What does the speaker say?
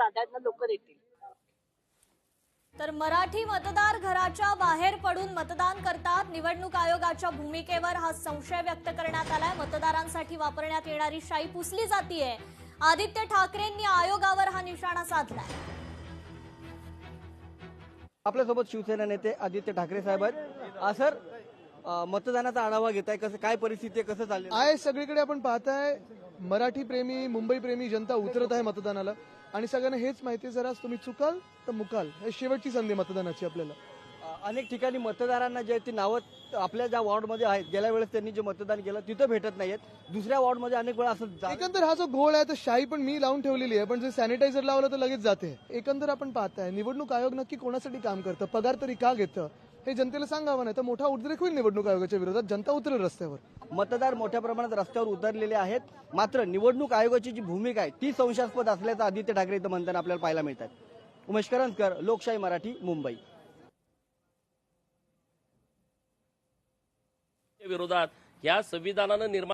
प्राधान्य लोक देतील। तर मराठी मतदार घराच्या बाहेर पडून मतदान करतात। निवडणूक आयोगाच्या भूमिकेवर हा संशय व्यक्त करण्यात आलाय। मतदारांसाठी वापरण्यात येणारी शाई पुसली जातीये। आदित्य ठाकरेंनी आयोगावर हा निशाणा साधलाय। आपल्यासोबत शिवसेना नेते आदित्य ठाकरे साहेब आहेत। सर, मतदानाचा आढावा घेताय, कसं काय परिस्थिती आहे, कसं चाललंय? आहे सगळीकडे आपण पाहताय मराठी प्रेमी मुंबई प्रेमी जनता उतरत आहे मतदानाला आणि सगळ्यांना हेच माहिती आहे, जरा तुम्ही चुकाल तर मुकाल, हे शेवटची संधी मतदानाची आपल्याला। अनेक ठिकाणी मतदारांना जे ती नावं आपल्या ज्या वॉर्डमध्ये आहेत, गेल्या वेळेस त्यांनी जे मतदान केलं तिथं भेटत नाहीयेत, दुसऱ्या वॉर्डमध्ये अनेक वेळा असं एकंदर हा जो घोळ आहे तर शाही पण मी लावून ठेवलेली आहे, पण जे सॅनिटायझर लावलं तर लगेच जाते। एकंदर आपण पाहताय निवडणूक आयोग नक्की कोणासाठी काम करतं, पगार तरी का घेतं हे जनतेला सांगावं, नाही तर मोठा उद्रेक होईल निवडणूक आयोगाच्या विरोधात, जनता उतरेल रस्त्यावर। मतदार मोठ्या प्रमाणात रस्त्यावर उतरलेले आहेत, मात्र निवडणूक आयोगाची जी भूमिका आहे ती संशयास्पद असल्याचं आदित्य ठाकरे इथं म्हणताना आपल्याला पाहायला मिळतात। उमेश करंजकर, लोकशाही मराठी, मुंबई। विरोधात या संविधानानं निर्माण